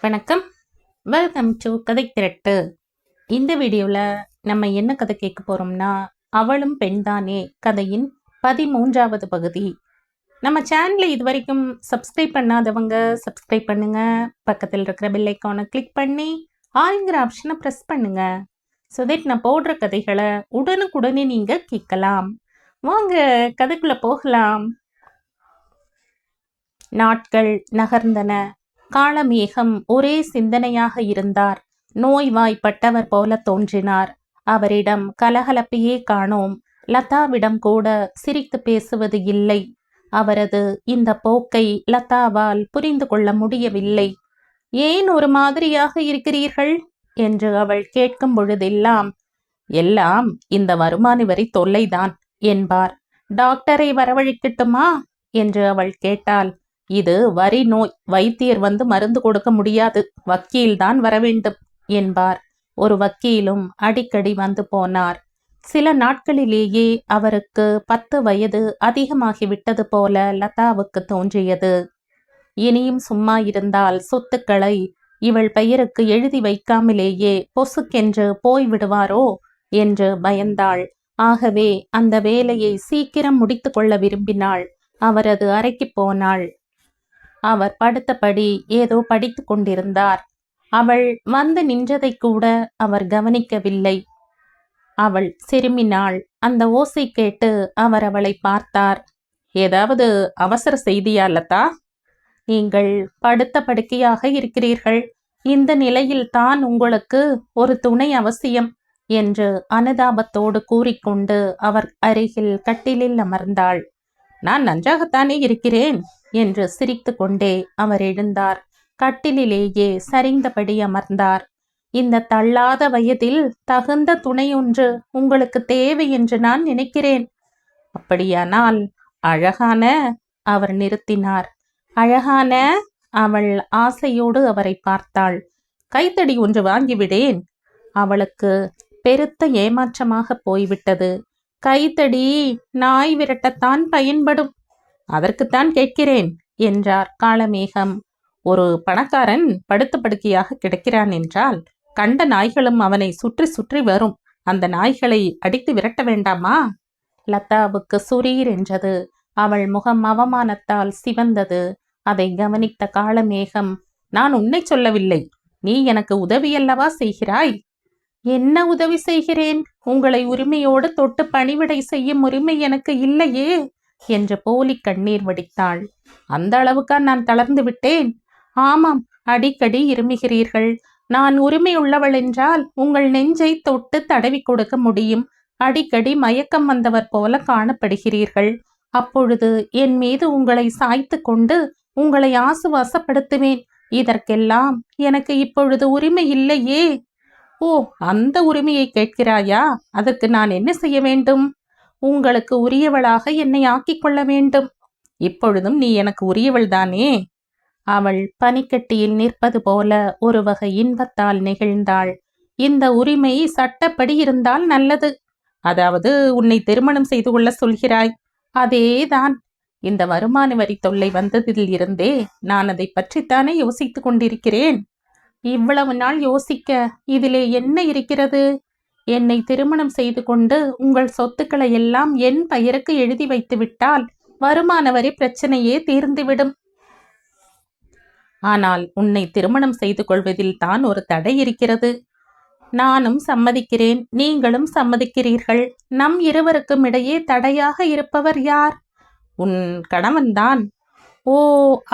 வணக்கம். Welcome to கதை திரட்டு. இந்த வீடியோவில் நம்ம என்ன கதை கேட்க போகிறோம்னா, அவளும் பெண்தானே கதையின் 13வது பகுதி. நம்ம சேனலை இது வரைக்கும் சப்ஸ்கிரைப் பண்ணாதவங்க சப்ஸ்கிரைப் பண்ணுங்க. பக்கத்தில் இருக்கிற பெல் ஐக்கானை கிளிக் பண்ணி ஆளுங்கிற ஆப்ஷனை ப்ரெஸ் பண்ணுங்க. ஸோ தட் நான் போடுற கதைகளை உடனுக்குடனே நீங்கள் கேட்கலாம். வாங்க கதைக்குள்ளே போகலாம். நாட்கள் நகர்ந்தன. காளமேகம் ஒரே சிந்தனையாக இருந்தார். நோய்வாய்ப்பட்டவர் போல தோன்றினார். அவரிடம் கலகலப்பையே காணோம். லதாவிடம் கூட சிரித்து பேசுவது இல்லை. அவரது இந்த போக்கை லதாவால் புரிந்து கொள்ள முடியவில்லை. ஏன் ஒரு மாதிரியாக இருக்கிறீர்கள் என்று அவள் கேட்கும் பொழுதெல்லாம், எல்லாம் இந்த வருமான வரி தொல்லைதான் என்பார். டாக்டரை வரவழைக்கட்டுமா என்று அவள் கேட்டால், இது வரி நோய், வைத்தியர் வந்து மருந்து கொடுக்க முடியாது, வக்கீல்தான் வரவேண்டும் என்பார். ஒரு வக்கீலும் அடிக்கடி வந்து போனார். சில நாட்களிலேயே அவருக்கு 10 வயது அதிகமாகிவிட்டது போல லதாவுக்கு தோன்றியது. இனியும் சும்மா இருந்தால் சொத்துக்களை இவள் பெயருக்கு எழுதி வைக்காமலேயே பொசுக்கென்று போய்விடுவாரோ என்று பயந்தாள். ஆகவே அந்த வேலையை சீக்கிரம் முடித்து கொள்ள விரும்பினாள். அவரது அறைக்கு போனாள். அவர் படுத்தபடி ஏதோ படித்து கொண்டிருந்தார். அவள் வந்து நின்றதை கூட அவர் கவனிக்கவில்லை. அவள் சிறுமினாள். அந்த ஓசை கேட்டு அவர் அவளை பார்த்தார். ஏதாவது அவசர செய்தியா லதா? நீங்கள் படுத்த படுக்கையாக இருக்கிறீர்கள். இந்த நிலையில் தான் உங்களுக்கு ஒரு துணை அவசியம் என்று அனுதாபத்தோடு கூறிக்கொண்டு அவர் அருகில் கட்டிலில் அமர்ந்தாள். நான் நன்றாகத்தானே இருக்கிறேன் என்று சிரித்து கொண்டே அவர் எழுந்தார். கட்டிலேயே சரிந்தபடி அமர்ந்தார். இந்த தள்ளாத வயதில் தகுந்த துணை ஒன்று உங்களுக்கு தேவை என்று நான் நினைக்கிறேன். அப்படியானால் அழகான, அவர் நிறுத்தினார். அழகான, அவள் ஆசையோடு அவரை பார்த்தாள். கைத்தடி ஒன்று வாங்கிவிடேன். அவளுக்கு பெருத்த ஏமாற்றமாக போய்விட்டது. கைத்தடி நாய் விரட்டத்தான் பயன்படும், அதற்குத்தான் கேட்கிறேன் என்றார் காளமேகம். ஒரு பணக்காரன் படுத்த படுக்கையாக கிடக்கிறான் என்றால் கண்ட நாய்களும் அவனை சுற்றி சுற்றி வரும். அந்த நாய்களை அடித்து விரட்ட வேண்டாமா? லதாவுக்கு சுரீர் என்றது. அவள் முகம் அவமானத்தால் சிவந்தது. அதை கவனித்த காளமேகம், நான் உன்னை சொல்லவில்லை, நீ எனக்கு உதவியல்லவா செய்கிறாய்? என்ன உதவி செய்கிறேன்? உங்களை உரிமையோடு தொட்டு பணிவிடை செய்யும் உரிமை எனக்கு இல்லையே என்று போலி கண்ணீர் வடித்தாள். அந்த அளவுக்கா நான் தளர்ந்து விட்டேன்? ஆமாம், அடிக்கடி இருமுகிறீர்கள். நான் உரிமை உள்ளவள் என்றால் உங்கள் நெஞ்சை தொட்டு தடவி கொடுக்க முடியும். அடிக்கடி மயக்கம் வந்தவர் போல காணப்படுகிறீர்கள். அப்பொழுது என் மீது உங்களை சாய்த்து கொண்டு உங்களை ஆசுவாசப்படுத்துவேன். இதற்கெல்லாம் எனக்கு இப்பொழுது உரிமை இல்லையே. ஓ, அந்த உரிமையை கேட்கிறாயா? அதற்கு நான் என்ன செய்ய வேண்டும்? உங்களுக்கு உரியவளாக என்னை ஆக்கிக் கொள்ள வேண்டும். இப்பொழுதும் நீ எனக்கு உரியவள் தானே? அவள் பனிக்கட்டியில் நிற்பது போல ஒரு வகை இன்பத்தால் நெகிழ்ந்தாள். இந்த உரிமை சட்டப்படி இருந்தால் நல்லது. அதாவது உன்னை திருமணம் செய்து கொள்ள சொல்கிறாய்? அதேதான். இந்த வருமான வரி தொல்லை வந்ததில் இருந்தே நான் அதை பற்றித்தானே யோசித்துக் கொண்டிருக்கிறேன். இவ்வளவு நாள் யோசிக்க இதிலே என்ன இருக்கிறது? என்னை திருமணம் செய்து கொண்டு உங்கள் சொத்துக்களை எல்லாம் என் பெயருக்கு எழுதி வைத்து விட்டால் வருமான வரி பிரச்சனையே தீர்ந்துவிடும். ஆனால் உன்னை திருமணம் செய்து கொள்வதில் தான் ஒரு தடை இருக்கிறது. நானும் சம்மதிக்கிறேன், நீங்களும் சம்மதிக்கிறீர்கள். நம் இருவருக்கும் இடையே தடையாக இருப்பவர் யார்? உன் கணவன்தான். ஓ,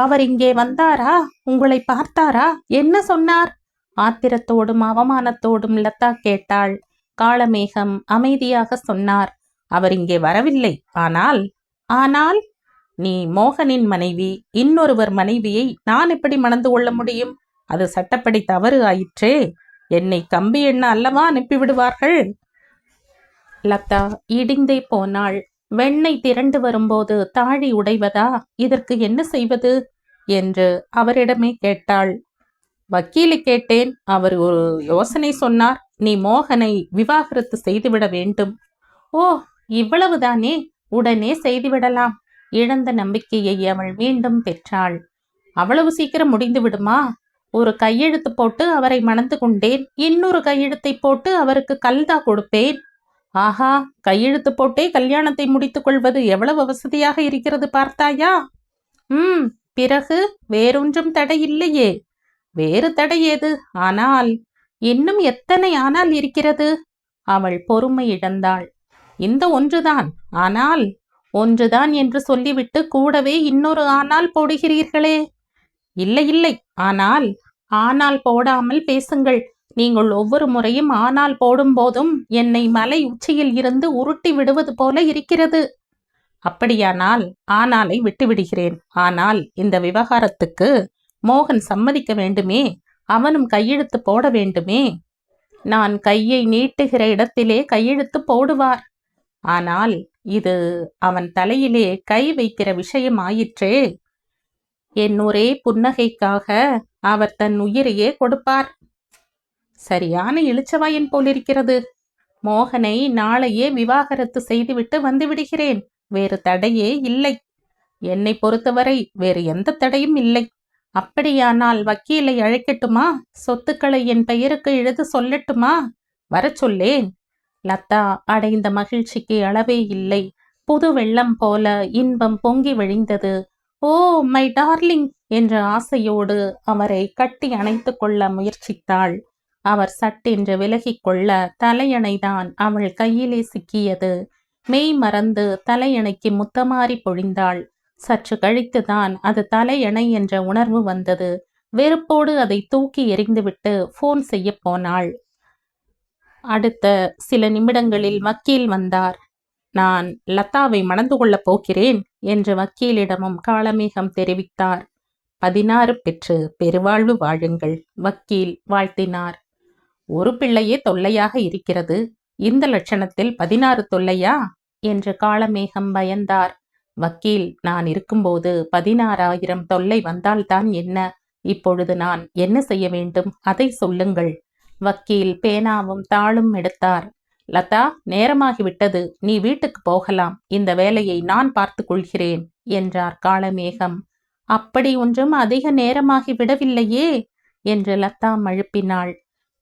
அவர் இங்கே வந்தாரா? உங்களை பார்த்தாரா? என்ன சொன்னார்? ஆத்திரத்தோடும் அவமானத்தோடும் லதா கேட்டாள். காளமேகம் அமைதியாக சொன்னார். அவர் இங்கே வரவில்லை. ஆனால் நீ மோகனின் மனைவி. இன்னொருவர் மனைவியை நான் எப்படி மணந்து கொள்ள முடியும்? அது சட்டப்படி தவறு ஆயிற்றே. என்னை கம்பி எண்ண அல்லவா அனுப்பிவிடுவார்கள். லதா இடிந்தே போனாள். வெண்ணெய் திரண்டு வரும்போது தாழி உடைவதா? இதற்கு என்ன செய்வது என்று அவரிடமே கேட்டாள். வக்கீலை கேட்டேன். அவர் ஒரு யோசனை சொன்னார். நீ மோகனை விவாகரத்து செய்துவிட வேண்டும். ஓ, இவ்வளவுதானே? உடனே செய்துவிடலாம். இழந்த நம்பிக்கையை அவள் மீண்டும் பெற்றாள். அவ்வளவு சீக்கிரம் முடிந்து விடுமா? ஒரு கையெழுத்து போட்டு அவரை மணந்து கொண்டேன், இன்னொரு கையெழுத்தை போட்டு அவருக்கு கல்தா கொடுப்பேன். ஆஹா, கையெழுத்து போட்டே கல்யாணத்தை முடித்துக் கொள்வது எவ்வளவு வசதியாக இருக்கிறது பார்த்தாயா? பிறகு வேறொன்றும் தடை இல்லையே? வேறு தடை ஏது? ஆனால் இன்னும் எத்தனை ஆனால் இருக்கிறது? அவள் பொறுமை இழந்தாள். இந்த ஒன்றுதான். ஆனால் ஒன்றுதான் என்று சொல்லிவிட்டு கூடவே இன்னொரு ஆனால் போடுகிறீர்களே. இல்லை இல்லை, ஆனால் போடாமல் பேசுங்கள். நீங்கள் ஒவ்வொரு முறையும் ஆனால் போடும் போதும் என்னை மலை உச்சியில் இருந்து உருட்டி விடுவது போல இருக்கிறது. அப்படியானால் ஆனாலை விட்டுவிடுகிறேன். ஆனால் இந்த விவகாரத்துக்கு மோகன் சம்மதிக்க வேண்டுமே, அவனும் கையெழுத்து போட வேண்டுமே. நான் கையை நீட்டுகிற இடத்திலே கையெழுத்து போடுவார். ஆனால் இது அவன் தலையிலே கை வைக்கிற விஷயம் ஆயிற்றே. என் ஒரே புன்னகைக்காக அவர் தன் உயிரையே கொடுப்பார். சரியான இளிச்சவாயன் போலிருக்கிறது. மோகனை நாளையே விவாகரத்து செய்துவிட்டு வந்துவிடுகிறேன். வேறு தடையே இல்லை. என்னை பொறுத்தவரை வேறு எந்த தடையும் இல்லை. அப்படியானால் வக்கீலை அழைக்கட்டுமா? சொத்துக்களை என் பெயருக்கு எழுத சொல்லட்டுமா? வரச் சொல்லேன். லதா அடைந்த மகிழ்ச்சிக்கு அளவே இல்லை. புது வெள்ளம் போல இன்பம் பொங்கி வழிந்தது. ஓ மை டார்லிங் என்ற ஆசையோடு அவரை கட்டி அணைத்து கொள்ள முயற்சித்தாள். அவர் சட்டென்று விலகிக் கொள்ள தலையணைதான் அவள் கையிலே சிக்கியது. மெய் மறந்து தலையணைக்கு முத்தமாறி பொழிந்தாள். சற்று கழித்துதான் அது தலையணை என்ற உணர்வு வந்தது. வெறுப்போடு அதை தூக்கி எறிந்துவிட்டு போன் செய்ய போனாள். அடுத்த சில நிமிடங்களில் வக்கீல் வந்தார். நான் லதாவை மணந்து கொள்ளப் போகிறேன் என்று வக்கீலிடமும் காளமேகம் தெரிவித்தார். 16 பெற்று பெருவாழ்வு வாழுங்கள். வக்கீல் வாழ்த்தினார். ஒரு பிள்ளையே தொல்லையாக இருக்கிறது, இந்த லட்சணத்தில் 16 தொல்லையா என்று காளமேகம் பயந்தார். வக்கீல், நான் இருக்கும்போது 16,000 தொல்லை வந்தால்தான் என்ன? இப்பொழுது நான் என்ன செய்ய வேண்டும், அதை சொல்லுங்கள். வக்கீல் பேனாவும் தாளும் எடுத்தார். லதா, நேரமாகிவிட்டது, நீ வீட்டுக்கு போகலாம். இந்த வேலையை நான் பார்த்து கொள்கிறேன் என்றார் காளமேகம். அப்படி ஒன்றும் அதிக நேரமாகி விடவில்லையே என்று லதா மழுப்பினாள்.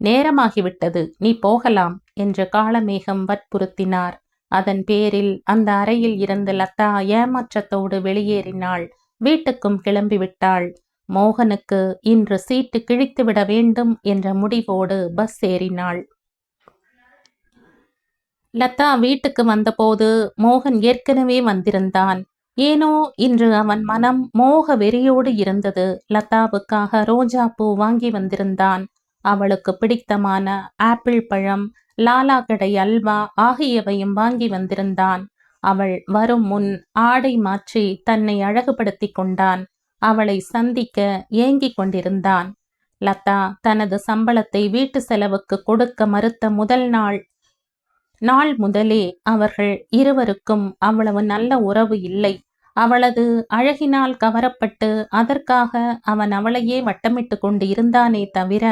நேரமாகிவிட்டது, நீ போகலாம் என்று காளமேகம் வற்புறுத்தினார். அதன் பேரில் அந்த அறையில் இருந்து லதா ஏமாற்றத்தோடு வெளியேறினாள். வீட்டுக்கும் கிளம்பிவிட்டாள். மோகனுக்கு இன்று சீட்டு கிழித்துவிட வேண்டும் என்ற முடிவோடு பஸ் ஏறினாள். லதா வீட்டுக்கு வந்தபோது மோகன் ஏற்கனவே வந்திருந்தான். ஏனோ இன்று அவன் மனம் மோக வெறியோடு இருந்தது. லதாவுக்காக ரோஜா பூ வாங்கி வந்திருந்தான். அவளுக்கு பிடித்தமான ஆப்பிள் பழம், லாலா கடை அல்வா ஆகியவையும் வாங்கி வந்திருந்தான். அவள் வரும் முன் ஆடை மாற்றி தன்னை அழகுபடுத்தி கொண்டான். அவளை சந்திக்க ஏங்கிக் கொண்டிருந்தான். லதா தனது சம்பளத்தை வீட்டு செலவுக்கு கொடுக்க மறுத்த முதல் நாள் முதலே அவர்கள் இருவருக்கும் அவ்வளவு நல்ல உறவு இல்லை. அவளது அழகினால் கவரப்பட்டு அதற்காக அவன் அவளையே வட்டமிட்டு கொண்டு இருந்தானே தவிர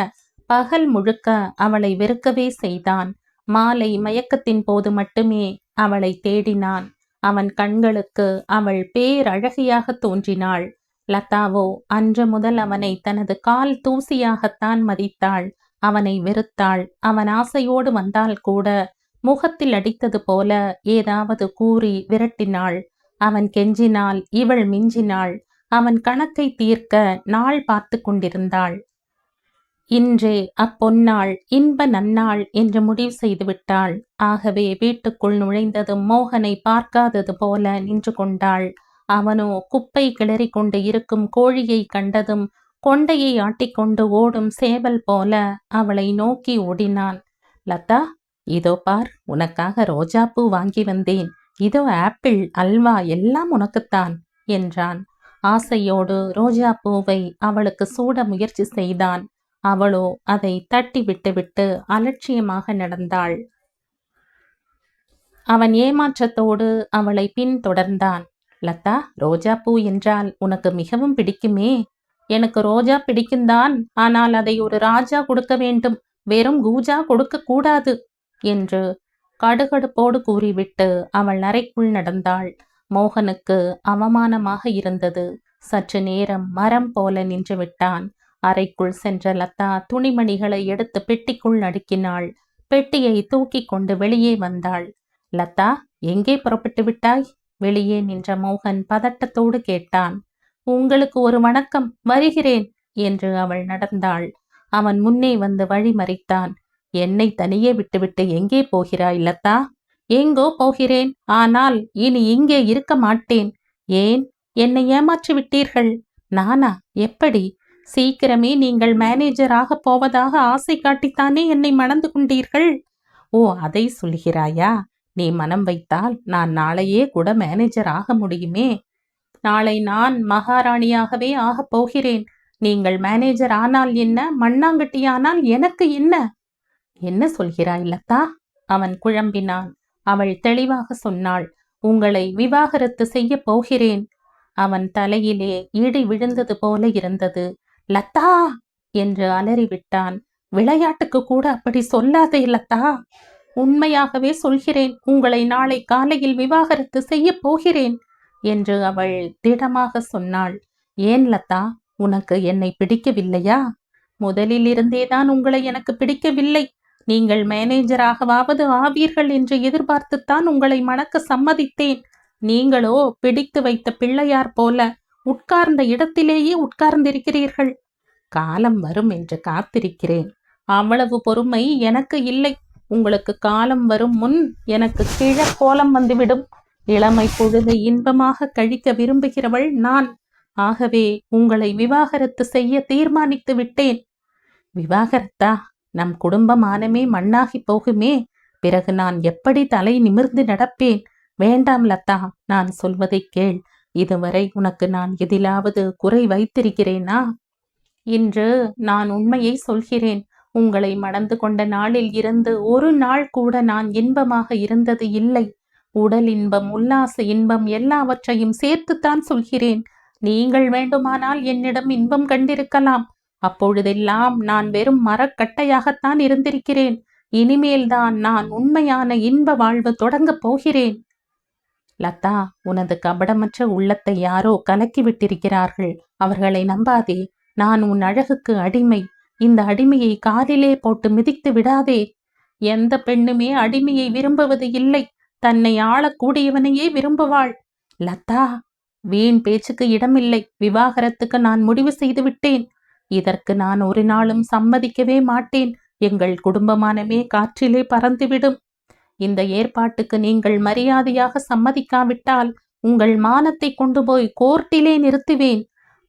பகல் முழுக்க அவளை வெறுக்கவே செய்தான். மாலை மயக்கத்தின் போது மட்டுமே அவளை தேடினான். அவன் கண்களுக்கு அவள் பேரழகியாக தோன்றினாள். லதாவோ அன்று முதல் அவனை தனது கால் தூசியாகத்தான் மதித்தாள். அவனை வெறுத்தாள். அவன் ஆசையோடு வந்தால் கூட முகத்தில் அடித்தது போல ஏதாவது கூறி விரட்டினாள். அவன் கெஞ்சினால் இவள் மிஞ்சினாள். அவன் கணக்கை தீர்க்க நாள் பார்த்து கொண்டிருந்தாள். இன்றே அப்பொன்னாள் இன்ப நன்னாள் என்று முடிவு செய்துவிட்டாள். ஆகவே வீட்டுக்குள் நுழைந்ததும் மோகனை பார்க்காதது போல நின்று கொண்டாள். அவனோ குப்பை கிளறி கொண்டு இருக்கும் கோழியை கண்டதும் கொண்டையை ஆட்டிக்கொண்டு ஓடும் சேவல் போல அவளை நோக்கி ஓடினான். லதா, இதோ பார், உனக்காக ரோஜாப்பூ வாங்கி வந்தேன். இதோ ஆப்பிள், அல்வா எல்லாம் உனக்குத்தான் என்றான். ஆசையோடு ரோஜா பூவை அவளுக்கு சூட முயற்சி செய்தான். அவளோ அதை தட்டி விட்டுவிட்டு அலட்சியமாக நடந்தாள். அவன் ஏமாற்றத்தோடு அவளை பின்தொடர்ந்தான். லதா, ரோஜா பூ என்றால் உனக்கு மிகவும் பிடிக்குமே. எனக்கு ரோஜா பிடிக்கும்தான், ஆனால் அதை ஒரு ராஜா கொடுக்க வேண்டும், வெறும் கூஜா கொடுக்க கூடாது என்று கடுகடுப்போடு கூறிவிட்டு அவள் அறைக்குள் நடந்தாள். மோகனுக்கு அவமானமாக இருந்தது. சற்று நேரம் மரம் போல நின்று விட்டான். அறைக்குள் சென்ற லதா துணிமணிகளை எடுத்து பெட்டிக்குள் அடுக்கினாள். பெட்டியை தூக்கி கொண்டு வெளியே வந்தாள். லதா, எங்கே புறப்பட்டு விட்டாய்? வெளியே நின்ற மோகன் பதட்டத்தோடு கேட்டான். உங்களுக்கு ஒரு வணக்கம், வருகிறேன் என்று அவள் நடந்தாள். அவன் முன்னே வந்து வழி மறித்தான். என்னை தனியே விட்டுவிட்டு எங்கே போகிறாய் லதா? எங்கோ போகிறேன், ஆனால் இனி இங்கே இருக்க மாட்டேன். ஏன்? என்னை ஏமாற்றி விட்டீர்கள். நானா? எப்படி? சீக்கிரமே நீங்கள் மேனேஜராக போவதாக ஆசை காட்டித்தானே என்னை மணந்து கொண்டீர்கள். ஓ, அதை சொல்கிறாயா? நீ மனம் வைத்தால் நான் நாளையே கூட மேனேஜர் ஆக முடியுமே. நாளை நான் மகாராணியாகவே ஆகப் போகிறேன். நீங்கள் மேனேஜர் ஆனால் என்ன, மண்ணாங்கட்டியானால் எனக்கு என்ன? என்ன சொல்கிறாய் லதா? அவன் குழம்பினான். அவள் தெளிவாக சொன்னாள். உங்களை விவாகரத்து செய்ய போகிறேன். அவன் தலையிலே இடி விழுந்தது போல இருந்தது. லதா என்று அலறிவிட்டான். விளையாட்டுக்கு கூட அப்படி சொல்லாதே லதா. உண்மையாகவே சொல்கிறேன், உங்களை நாளை காலையில் விவாகரத்து செய்ய போகிறேன் என்று அவள் திடமாக சொன்னாள். ஏன் லதா, உனக்கு என்னை பிடிக்கவில்லையா? முதலில் இருந்தேதான் உங்களை எனக்கு பிடிக்கவில்லை. நீங்கள் மேனேஜராகவாவது ஆவீர்கள் என்று எதிர்பார்த்துத்தான் உங்களை மணக்க சம்மதித்தேன். நீங்களோ பிடித்து வைத்த பிள்ளையார் போல உட்கார்ந்த இடத்திலேயே உட்கார்ந்திருக்கிறீர்கள். காலம் வரும் என்று காத்திருக்கிறேன். அவ்வளவு பொறுமை எனக்கு இல்லை. உங்களுக்கு காலம் வரும் முன் எனக்கு கிழக்கோலம் வந்துவிடும். இளமை பொழுதை இன்பமாக கழிக்க விரும்புகிறவள் நான். ஆகவே உங்களை விவாகரத்து செய்ய தீர்மானித்து விட்டேன். விவாகரத்தா? நம் குடும்பமானமே மண்ணாகி போகுமே. பிறகு நான் எப்படி தலை நிமிர்ந்து நடப்பேன்? வேண்டாம் லதா, நான் சொல்வதை கேள். இதுவரை உனக்கு நான் எதிலாவது குறை வைத்திருக்கிறேனா? இன்று நான் உண்மையை சொல்கிறேன். உங்களை மணந்து கொண்ட நாளில் இருந்து ஒரு நாள் கூட நான் இன்பமாக இருந்தது இல்லை. உடல் இன்பம், உல்லாச இன்பம் எல்லாவற்றையும் சேர்த்துத்தான் சொல்கிறேன். நீங்கள் வேண்டுமானால் என்னிடம் இன்பம் கண்டிருக்கலாம். அப்பொழுதெல்லாம் நான் வெறும் மரக்கட்டையாகத்தான் இருந்திருக்கிறேன். இனிமேல்தான் நான் உண்மையான இன்ப வாழ்வு தொடங்கப் போகிறேன். லதா, உனது கபடமற்ற உள்ளத்தை யாரோ கலக்கிவிட்டிருக்கிறார்கள். அவர்களை நம்பாதே. நான் உன் அழகுக்கு அடிமை. இந்த அடிமையை காலிலே போட்டு மிதித்து விடாதே. எந்த பெண்ணுமே அடிமையை விரும்புவது இல்லை. தன்னை ஆளக்கூடியவனையே விரும்புவாள். லதா, வீண் பேச்சுக்கு இடமில்லை. விவாகரத்துக்கு நான் முடிவு செய்து விட்டேன். இதற்கு நான் ஒரு நாளும் சம்மதிக்கவே மாட்டேன். எங்கள் குடும்பமானமே காற்றிலே பறந்துவிடும். இந்த ஏற்பாட்டுக்கு நீங்கள் மரியாதையாக சம்மதிக்காவிட்டால் உங்கள் மானத்தை கொண்டு போய் கோர்ட்டிலே நிறுத்துவேன்.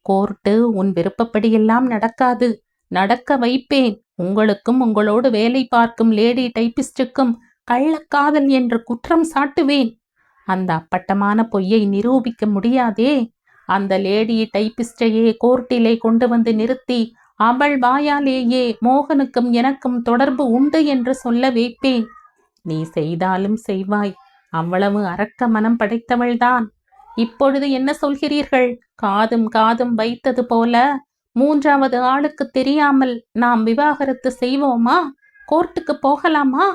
கோர்ட்டு உன் விருப்பப்படியெல்லாம் நடக்காது. நடக்க வைப்பேன். உங்களுக்கும் உங்களோடு வேலை பார்க்கும் லேடி டைபிஸ்டுக்கும் கள்ளக்காதல் என்று குற்றம் சாட்டுவேன். அந்த அப்பட்டமான பொய்யை நிரூபிக்க முடியாதே. அந்த லேடி டைபிஸ்டையே கோர்ட்டிலே கொண்டு வந்து நிறுத்தி அவள் வாயாலேயே மோகனுக்கும் எனக்கும் தொடர்பு உண்டு என்று சொல்ல வைப்பேன். நீ செய்தாலும் செய்வாய். அவ்வளவு அரக்க மனம் படைத்தவள்தான். இப்பொழுது என்ன சொல்கிறீர்கள்? காதும் காதும் வைத்தது போல மூன்றாவது ஆளுக்கு தெரியாமல் நாம் விவாகரத்து செய்வோமா? கோர்ட்டுக்கு போகலாமா?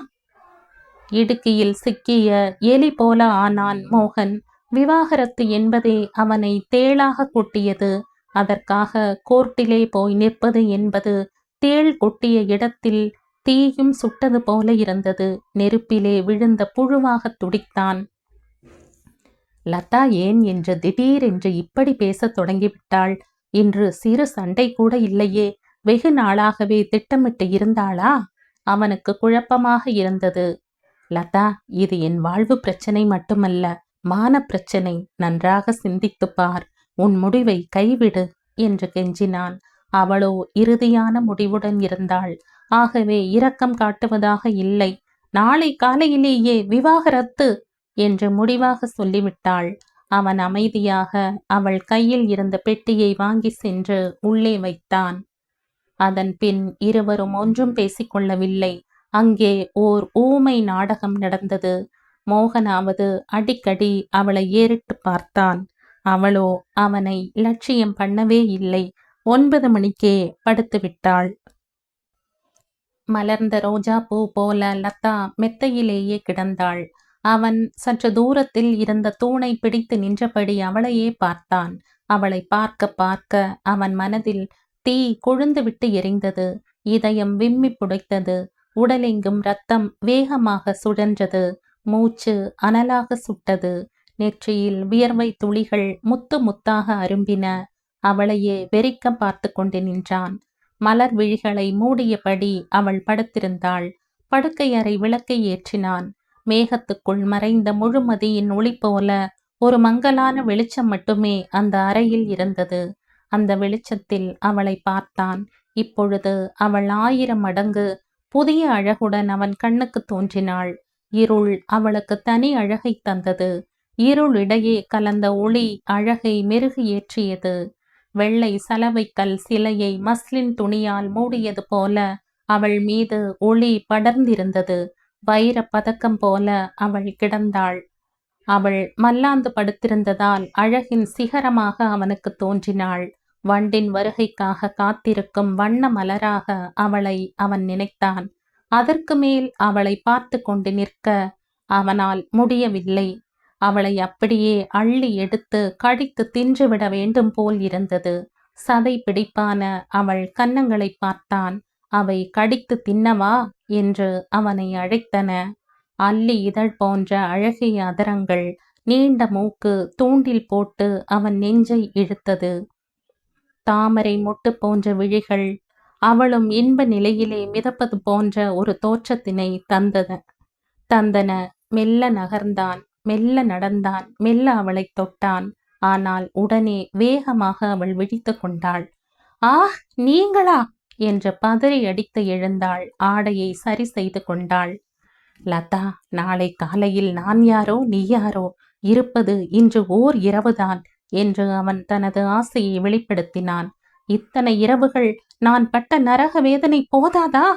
இடுக்கியில் சிக்கிய எலி போல ஆனான் மோகன். விவாகரத்து என்பதே அவனை தேளாக கொட்டியது. அதற்காக கோர்ட்டிலே போய் நிற்பது என்பது தேள் கொட்டிய இடத்தில் தீயும் சுட்டது போல இருந்தது. நெருப்பிலே விழுந்த புழுவாக துடித்தான். லதா ஏன் என்று திடீரென்று இப்படி பேசத் தொடங்கிவிட்டாள்? இன்று சிறு சண்டை கூட இல்லையே. வெகு நாளாகவே திட்டமிட்டு இருந்தாளா? அவனுக்கு குழப்பமாக இருந்தது. லதா, இது என் வாழ்வு பிரச்சனை மட்டுமல்ல, மான பிரச்சனை. நன்றாக சிந்தித்துப் பார். உன் முடிவை கைவிடு என்று கெஞ்சினான். அவளோ இறுதியான முடிவுடன் இருந்தாள். ஆகவே இரக்கம் காட்டுவதாக இல்லை. நாளை காலையிலேயே விவாகரத்து என்று முடிவாக சொல்லிவிட்டாள். அவன் அமைதியாக அவள் கையில் இருந்த பெட்டியை வாங்கி சென்று உள்ளே வைத்தான். அதன் பின் இருவரும் ஒன்றும் பேசிக்கொள்ளவில்லை. அங்கே ஓர் ஊமை நாடகம் நடந்தது. மோகனாவது அடிக்கடி அவளை ஏறிட்டு பார்த்தான். அவளோ அவனை லட்சியம் பண்ணவே இல்லை. 9 மணிக்கே படுத்து விட்டாள். மலர்ந்த ரோஜா பூ போல லதா மெத்தையிலேயே கிடந்தாள். அவன் சற்று தூரத்தில் இருந்த தூணை பிடித்து நின்றபடி அவளையே பார்த்தான். அவளை பார்க்க பார்க்க அவன் மனதில் தீ கொழுந்து விட்டு எரிந்தது. இதயம் விம்மி புடைத்தது. உடலெங்கும் ரத்தம் வேகமாக சுழன்றது. மூச்சு அனலாக சுட்டது. நெற்றியில் வியர்வை துளிகள் முத்து முத்தாக அரும்பின. அவளையே வெறிக்க பார்த்து கொண்டு நின்றான். மலர் விழிகளை மூடியபடி அவள் படுத்திருந்தாள். படுக்கை அறை விளக்கை ஏற்றினான். மேகத்துக்குள் மறைந்த முழுமதியின் ஒளி போல ஒரு மங்கலான வெளிச்சம் மட்டுமே அந்த அறையில் இருந்தது. அந்த வெளிச்சத்தில் அவளை பார்த்தான். இப்பொழுது அவள் 1000 மடங்கு புதிய அழகுடன் அவன் கண்ணுக்கு தோன்றினாள். இருள் அவளுக்கு தனி அழகை தந்தது. இருளிடையே கலந்த ஒளி அழகை மெருகு ஏற்றியது. வெள்ளை சலவைக்கல் சிலையை மஸ்லின் துணியால் மூடியது போல அவள் மீது ஒளி படர்ந்திருந்தது. வைர பதக்கம் போல அவள் கிடந்தாள். அவள் மல்லாந்து படுத்திருந்ததால் அழகின் சிகரமாக அவனுக்கு தோன்றினாள். வண்டின் வருகைக்காக காத்திருக்கும் வண்ண மலராக அவளை அவன் நினைத்தான். அதற்கு மேல் அவளை பார்த்து கொண்டு நிற்க அவனால் முடியவில்லை. அவளை அப்படியே அள்ளி எடுத்து கடித்து தின்றுவிட வேண்டும் போல் இருந்தது. சதை பிடிப்பான அவள் கன்னங்களை பார்த்தான். அவை கடித்து தின்னவா என்று அவனை அழைத்தன. அல்லி இதழ் போன்ற அழகிய அதரங்கள், நீண்ட மூக்கு தூண்டில் போட்டு அவன் நெஞ்சை இழுத்தது. தாமரை மொட்டு போன்ற விழிகள் அவளும் இன்ப நிலையிலே மிதப்பது போன்ற ஒரு தோற்றத்தினை தந்தன. மெல்ல நகர்ந்தான், மெல்ல நடந்தான், மெல்ல அவளை தொட்டான். ஆனால் உடனே வேகமாக அவள் விழித்து கொண்டாள். ஆ, நீங்களா என்று பதறி அடித்து எழுந்தாள். ஆடையை சரி செய்து கொண்டாள். லதா, நாளை காலையில் நான் யாரோ நீ யாரோ, இருப்பது இன்று ஓர் இரவுதான் என்று அவன் தனது ஆசையை வெளிப்படுத்தினான். இத்தனை இரவுகள் நான் பட்ட நரக வேதனை போதாதா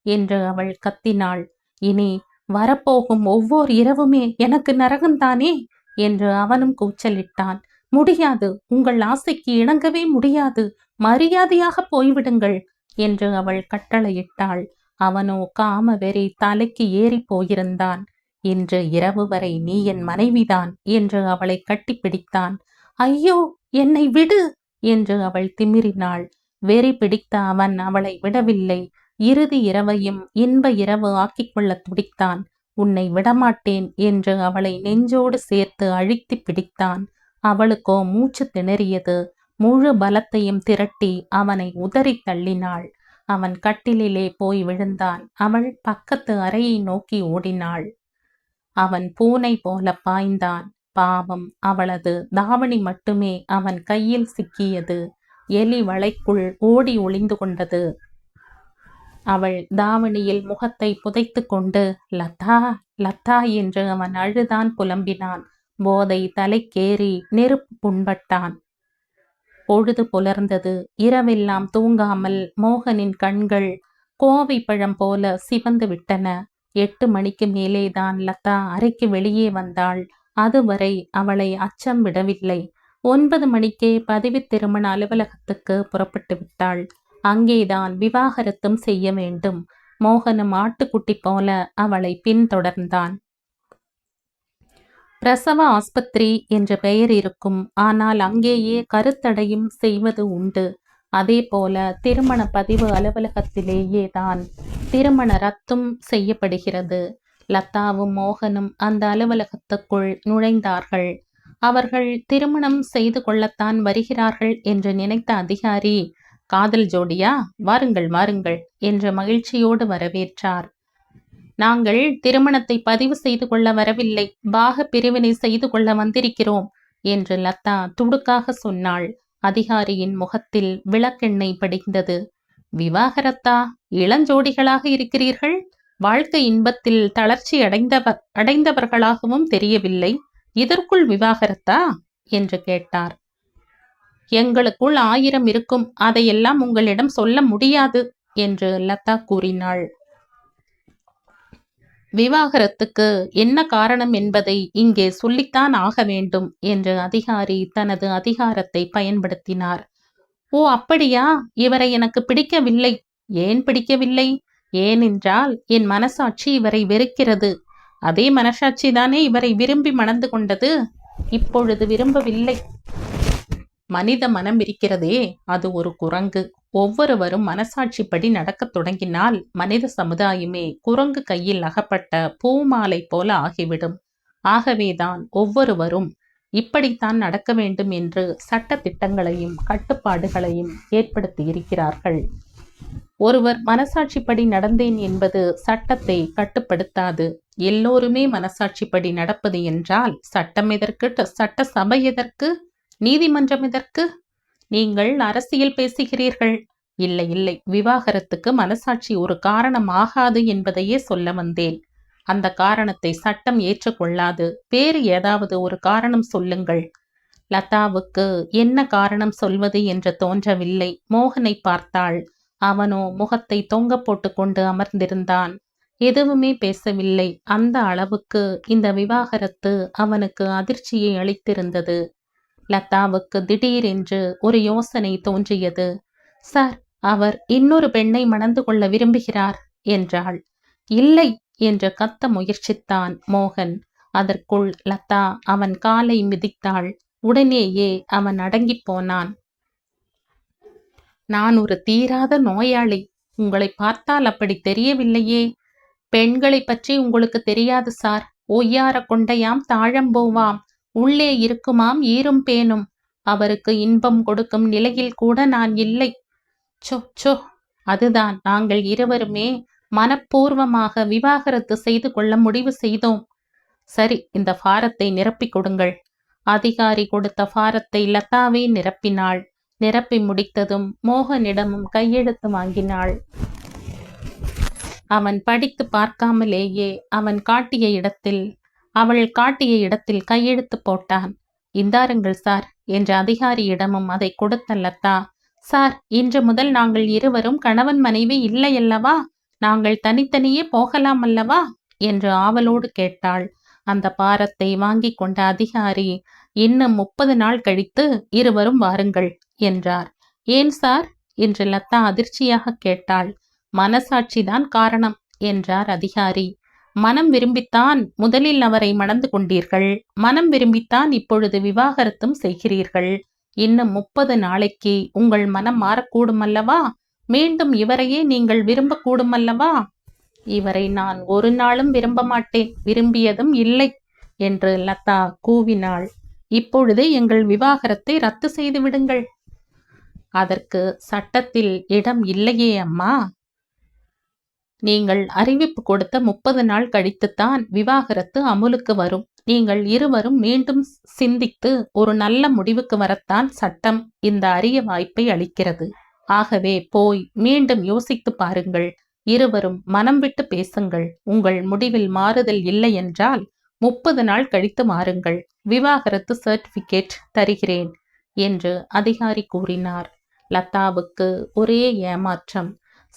என்று அவள் கத்தினாள். இனி வரப்போகும் ஒவ்வொரு இரவுமே எனக்கு நரகம்தானே என்று அவனும் கூச்சலிட்டான். முடியாது, உங்கள் ஆசைக்கு இணங்கவே முடியாது, மரியாதையாக போய்விடுங்கள் என்று அவள் கட்டளையிட்டாள். அவனோ காம வெறி தலைக்கு ஏறி போயிருந்தான். இன்று இரவு வரை நீ என் மனைவிதான் என்று அவளை கட்டிப்பிடித்தான். ஐயோ, என்னை விடு என்று அவள் திமிரினாள். வெறி பிடித்த அவன் அவளை விடவில்லை. இறுதி இரவையும் இன்ப இரவு ஆக்கிக்கொள்ள துடித்தான். உன்னை விடமாட்டேன் என்று அவளை நெஞ்சோடு சேர்த்து அழுத்தி பிடித்தான். அவளுக்கோ மூச்சு திணறியது. முழு பலத்தையும் திரட்டி அவனை உதறி தள்ளினாள். அவன் கட்டிலிலே போய் விழுந்தான். அவள் பக்கத்து அறையை நோக்கி ஓடினாள். அவன் பூனை போல பாய்ந்தான். பாவம், அவளது தாவணி மட்டுமே அவன் கையில் சிக்கியது. எலி வளைக்குள் ஓடி ஒளிந்து கொண்டது. அவள் தாவணியில் முகத்தை புதைத்து கொண்டு லதா லதா என்று அவன் அழுதான், புலம்பினான். போதை தலைக்கேறி நெருப்பு புண்பட்டான். பொழுது புலர்ந்தது. இரவெல்லாம் தூங்காமல் மோகனின் கண்கள் கோவை பழம் போல சிவந்து விட்டன. 8 மணிக்கு மேலேதான் லதா அறைக்கு வெளியே வந்தாள். அதுவரை அவளை அச்சம் விடவில்லை. 9 மணிக்கே பதவி திருமண அலுவலகத்துக்கு புறப்பட்டு விட்டாள். அங்கேதான் விவாகரத்தும் செய்ய வேண்டும். மோகனும் ஆட்டுக்குட்டி போல அவளை பின்தொடர்ந்தான். பிரசவ ஆஸ்பத்திரி என்ற பெயர் இருக்கும். ஆனால் அங்கேயே கருத்தடையும் செய்வது உண்டு. அதே போல திருமண பதிவு அலுவலகத்திலேயே தான் திருமண ரத்தும் செய்யப்படுகிறது. லதாவும் மோகனும் அந்த அலுவலகத்துக்குள் நுழைந்தார்கள். அவர்கள் திருமணம் செய்து கொள்ளத்தான் வருகிறார்கள் என்று நினைத்த அதிகாரி, காதல் ஜோடியா, வாருங்கள் வாருங்கள் என்று மகிழ்ச்சியோடு வரவேற்றார். நாங்கள் திருமணத்தை பதிவு செய்து கொள்ள வரவில்லை, பாக பிரிவினை செய்து கொள்ள வந்திருக்கிறோம் என்று லதா துடுக்காக சொன்னாள். அதிகாரியின் முகத்தில் விளக்கெண்ணெய் படிந்தது. விவாகரத்தா? இளஞ்சோடிகளாக இருக்கிறீர்கள். வாழ்க்கை இன்பத்தில் தளர்ச்சி அடைந்தவர்களாகவும் தெரியவில்லை. இதற்குள் விவாகரத்தா என்று கேட்டார். எங்களுக்குள் 1000 இருக்கும், அதையெல்லாம் உங்களிடம் சொல்ல முடியாது என்று லதா கூறினாள். விவாகரத்துக்கு என்ன காரணம் என்பதை இங்கே சொல்லித்தான் ஆக வேண்டும் என்று அதிகாரி தனது அதிகாரத்தை பயன்படுத்தினார். ஓ, அப்படியா? இவரை எனக்கு பிடிக்கவில்லை. ஏன் பிடிக்கவில்லை? ஏனென்றால் என் மனசாட்சி இவரை வெறுக்கிறது. அதே மனசாட்சி தானே இவரை விரும்பி மணந்து கொண்டது. இப்பொழுது விரும்பவில்லை. மனித மனம் இருக்கிறதே, அது ஒரு குரங்கு. ஒவ்வொருவரும் மனசாட்சிப்படி நடக்கத் தொடங்கினால் மனித சமுதாயமே குரங்கு கையில் அகப்பட்ட பூமாலை போல ஆகிவிடும். ஆகவேதான் ஒவ்வொருவரும் இப்படித்தான் நடக்க வேண்டும் என்று சட்ட திட்டங்களையும் கட்டுப்பாடுகளையும் ஏற்படுத்தியிருக்கிறார்கள். ஒருவர் மனசாட்சிப்படி நடந்தேன் என்பது சட்டத்தை கட்டுப்படுத்தாது. எல்லோருமே மனசாட்சிப்படி நடப்பது என்றால் சட்டம் எதற்கு, சட்ட சபை எதற்கு, நீதிமன்றம் எதற்கு? நீங்கள் அரசியல் பேசுகிறீர்கள். இல்லை இல்லை, விவாகரத்துக்கு மனசாட்சி ஒரு காரணம் ஆகாது என்பதையே சொல்ல வந்தேன். அந்த காரணத்தை சட்டம் ஏற்றுக்கொள்ளாது. வேறு ஏதாவது ஒரு காரணம் சொல்லுங்கள். லதாவுக்கு என்ன காரணம் சொல்வது என்று தோன்றவில்லை. மோகனை பார்த்தாள். அவனோ முகத்தை தொங்க போட்டு கொண்டு அமர்ந்திருந்தான். எதுவுமே பேசவில்லை. அந்த அளவுக்கு இந்த விவாகரத்து அவனுக்கு அதிர்ச்சியை அளித்திருந்தது. லதாவுக்கு திடீரென்று ஒரு யோசனை தோன்றியது. சார், அவர் இன்னொரு பெண்ணை மணந்து கொள்ள விரும்புகிறார் என்றாள். இல்லை என்று கத்த முயற்சித்தான் மோகன். அதற்குள் லதா அவன் காலை மிதித்தாள். உடனேயே அவன் அடங்கிப் போனான். நான் ஒரு தீராத நோயாளி. உங்களை பார்த்தால் அப்படி தெரியவில்லையே. பெண்களை பற்றி உங்களுக்கு தெரியாது சார். ஒய்யார கொண்டையாம் தாழம்போவாம், உள்ளே இருக்குமாம் ஈரும் பேனும். அவருக்கு இன்பம் கொடுக்கும் நிலையில் கூட நான் இல்லை. சோ, அதுதான் நாங்கள் இருவருமே மனப்பூர்வமாக விவாகரத்து செய்து கொள்ள முடிவு செய்தோம். சரி, இந்த ஃபாரத்தை நிரப்பிக் கொடுங்கள். அதிகாரி கொடுத்த ஃபாரத்தை லதாவே நிரப்பினாள். நிரப்பி முடித்ததும் மோகனிடமும் கையெழுத்து வாங்கினாள். அவன் படித்து பார்க்காமலேயே அவள் காட்டிய இடத்தில் கையெழுத்து போட்டான். இந்தாருங்கள் சார் என்ற அதிகாரியிடமும் அதை கொடுத்த லதா, சார், இன்று முதல் நாங்கள் இருவரும் கணவன் மனைவி இல்லையல்லவா? நாங்கள் தனித்தனியே போகலாம் அல்லவா என்று ஆவலோடு கேட்டாள். அந்த பாரத்தை வாங்கி கொண்ட அதிகாரி, இன்னும் 30 நாள் கழித்து இருவரும் வாருங்கள் என்றார். ஏன் சார் என்று லதா அதிர்ச்சியாக கேட்டாள். மனசாட்சிதான் காரணம் என்றார் அதிகாரி. மனம் விரும்பித்தான் முதலில் அவரை மணந்து கொண்டீர்கள். மனம் விரும்பித்தான் இப்பொழுது விவாகரத்தும் செய்கிறீர்கள். இன்னும் 30 நாளைக்கு உங்கள் மனம் மாறக்கூடுமல்லவா? மீண்டும் இவரையே நீங்கள் விரும்பக்கூடுமல்லவா? இவரை நான் ஒரு நாளும் விரும்ப மாட்டேன், விரும்பியதும் இல்லை என்று லதா கூவினாள். இப்பொழுதே எங்கள் விவாகரத்தை ரத்து செய்து விடுங்கள். அதற்கு சட்டத்தில் இடம் இல்லையே அம்மா. நீங்கள் அறிவிப்பு கொடுத்த 30 நாள் கழித்துத்தான் விவாகரத்து அமுலுக்கு வரும். நீங்கள் இருவரும் மீண்டும் சிந்தித்து ஒரு நல்ல முடிவுக்கு வரத்தான் சட்டம் இந்த அரிய வாய்ப்பை அளிக்கிறது. ஆகவே போய் மீண்டும் யோசித்து பாருங்கள். இருவரும் மனம் விட்டு பேசுங்கள். உங்கள் முடிவில் மாறுதல் இல்லை என்றால் 30 நாள் கழித்து மாறுங்கள். விவாகரத்து சர்டிபிகேட் தருகிறேன் என்று அதிகாரி கூறினார். லதாவுக்கு ஒரே ஏமாற்றம்.